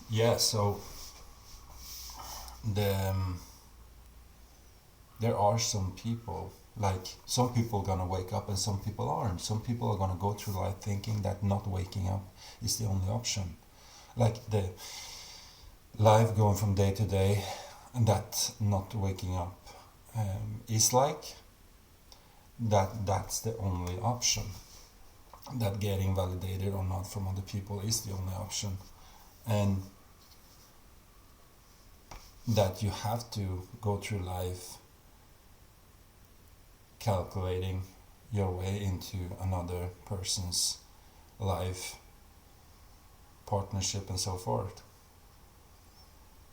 Yeah, so the there are some people, like some people gonna wake up and some people aren't. Some people are gonna go through life thinking that not waking up is the only option. Like the life going from day to day, and that not waking up is like that's the only option. That getting validated or not from other people is the only option. And that you have to go through life calculating your way into another person's life, partnership, and so forth.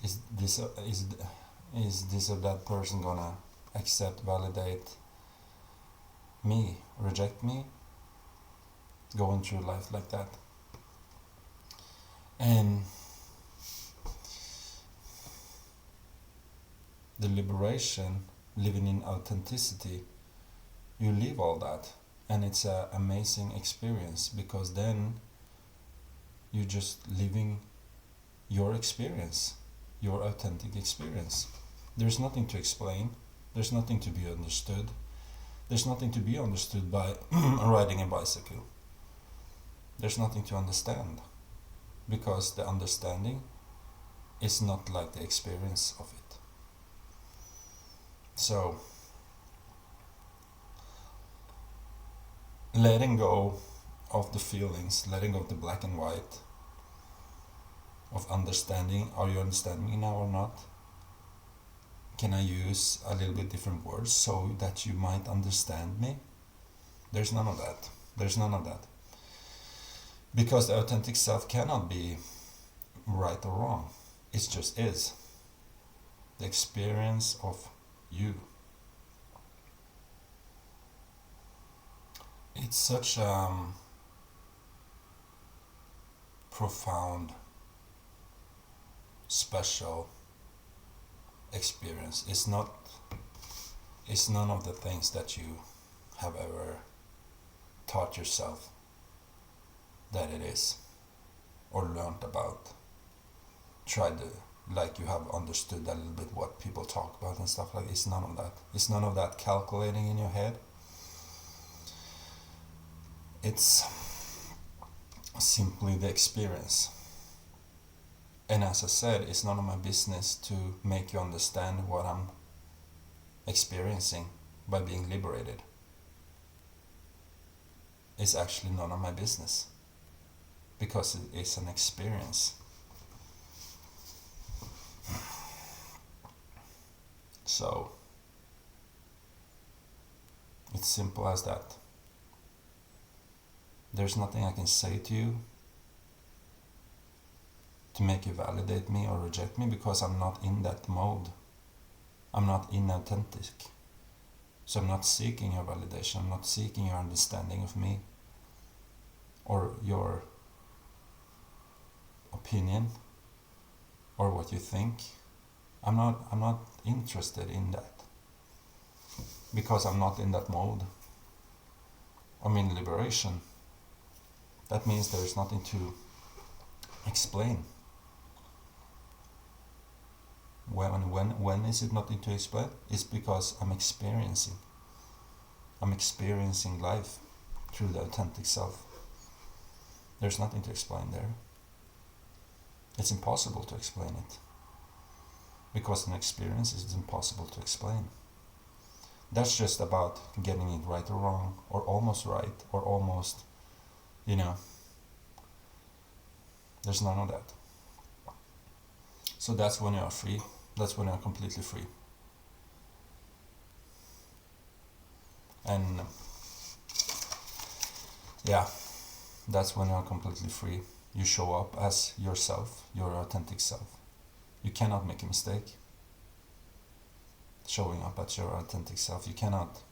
Is this is this or that person gonna accept, validate me, reject me? Going through life like that, and the liberation, living in authenticity, you leave all that, and it's an amazing experience because then you're just living your experience, your authentic experience. There's nothing to explain, there's nothing to be understood, there's nothing to be understood by riding a bicycle. There's nothing to understand because the understanding is not like the experience of it. So, letting go of the feelings, letting go of the black and white, of understanding, are you understanding me now or not? Can I use a little bit different words so that you might understand me? There's none of that. There's none of that. Because the authentic self cannot be right or wrong. It just is. The experience of you. It's such a profound, special experience. It's none of the things that you have ever taught yourself that it is, or learned about. Tried to, like you have understood a little bit what people talk about and stuff like. It's none of that. It's none of that calculating in your head. It's simply the experience. And as I said, it's none of my business to make you understand what I'm experiencing by being liberated. It's actually none of my business because it is an experience. So, it's simple as that. There's nothing I can say to you to make you validate me or reject me because I'm not in that mode. I'm not inauthentic. So I'm not seeking your validation, I'm not seeking your understanding of me or your opinion or what you think. I'm not interested in that because I'm not in that mode. I'm in liberation. That means there is nothing to explain. When is it nothing to explain? It's because I'm experiencing. I'm experiencing life through the authentic self. There's nothing to explain there. It's impossible to explain it. Because an experience is impossible to explain. That's just about getting it right or wrong, or almost right, or almost, there's none of that. So that's when you are free. That's when you are completely free. And yeah, that's when you are completely free. You show up as yourself, your authentic self. You cannot make a mistake showing up as your authentic self. You cannot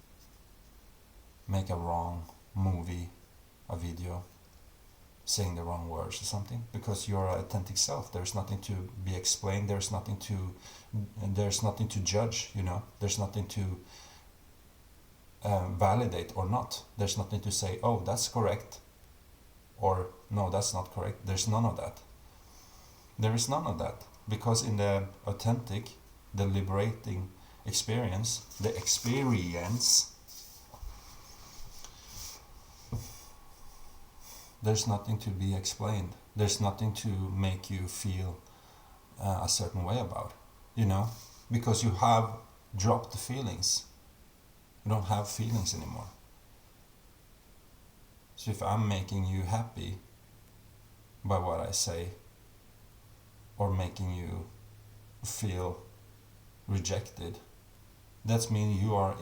make a wrong movie, a video, saying the wrong words or something, because you're an authentic self. There's nothing to be explained. There's nothing to judge. There's nothing to validate or not. There's nothing to say, oh, that's correct, or no, that's not correct. There's none of that. There is none of that. Because in the authentic, the liberating experience, there's nothing to be explained. There's nothing to make you feel a certain way about, because you have dropped the feelings. You don't have feelings anymore. So if I'm making you happy by what I say, or making you feel rejected, that means you are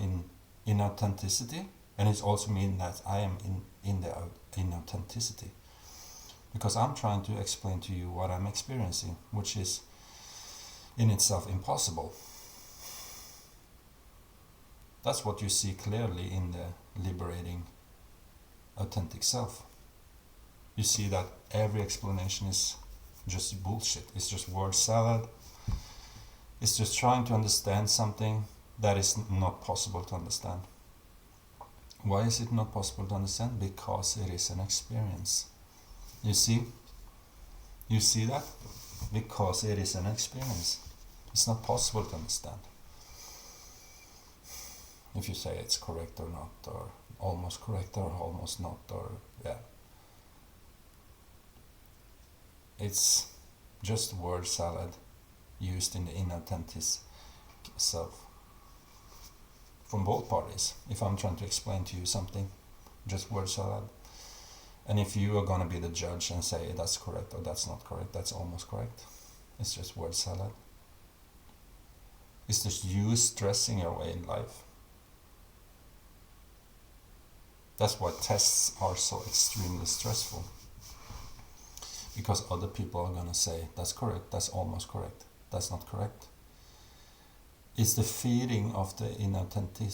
in authenticity, and it also means that I am in authenticity, because I'm trying to explain to you what I'm experiencing, which is in itself impossible. That's what you see clearly in the liberating authentic self. You see that every explanation is just bullshit. It's just word salad. It's just trying to understand something that is not possible to understand. Why is it not possible to understand? Because it is an experience. You see? You see that? Because it is an experience. It's not possible to understand. If you say it's correct or not, or almost correct or almost not, or yeah. It's just word salad used in the inauthentic self. From both parties. If I'm trying to explain to you something, just word salad. And if you are going to be the judge and say that's correct or that's not correct, that's almost correct, it's just word salad. It's just you stressing your way in life. That's why tests are so extremely stressful. Because other people are going to say that's correct, that's almost correct, that's not correct. It's the feeding of the inauthentic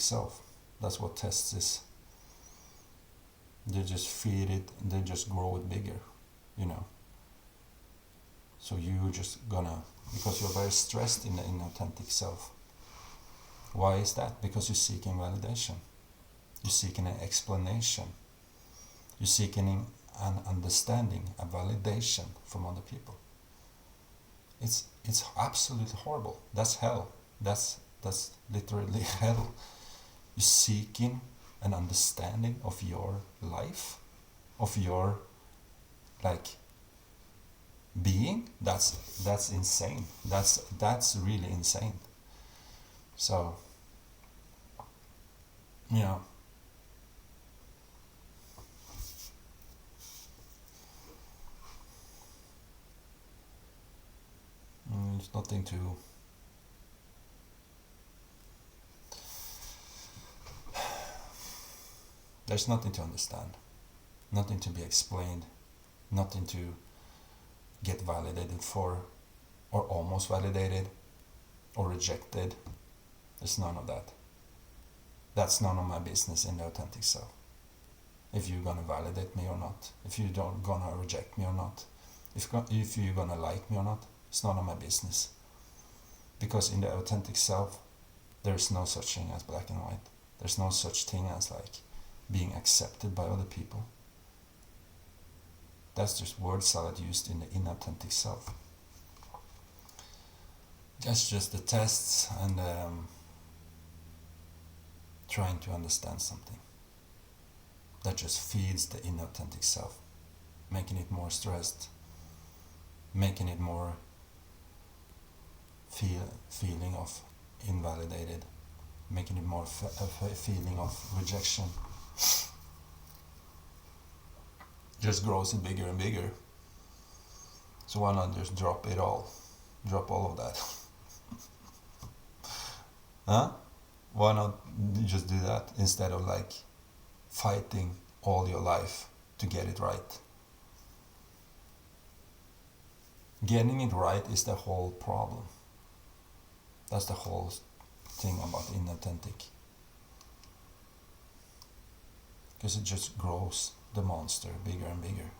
self. That's what tests is. They just feed it, they just grow it bigger, So you just gonna, because you're very stressed in the inauthentic self. Why is that? Because you're seeking validation. You're seeking an explanation. You're seeking an understanding, a validation from other people. It's absolutely horrible. That's hell. That's literally hell. You're seeking an understanding of your life, of your being. That's insane. That's really insane. So there's nothing to there's nothing to understand, nothing to be explained, nothing to get validated for, or almost validated, or rejected. There's none of that. That's none of my business in the authentic self. If you're gonna validate me or not, if you don't gonna reject me or not, if you're gonna like me or not, it's none of my business. Because in the authentic self, there's no such thing as black and white. There's no such thing as being accepted by other people. That's just word salad used in the inauthentic self. That's just the tests and trying to understand something. That just feeds the inauthentic self, making it more stressed, making it more feeling of invalidated, making it more a feeling of rejection. Just grows it bigger and bigger. So why not just drop it all? Drop all of that. Huh? Why not just do that instead of fighting all your life to get it right? Getting it right is the whole problem. That's the whole thing about inauthentic. Because it just grows the monster bigger and bigger.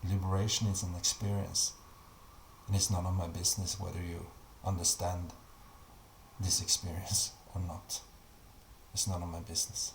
Liberation is an experience, and it's none of my business whether you understand this experience or not. It's none of my business.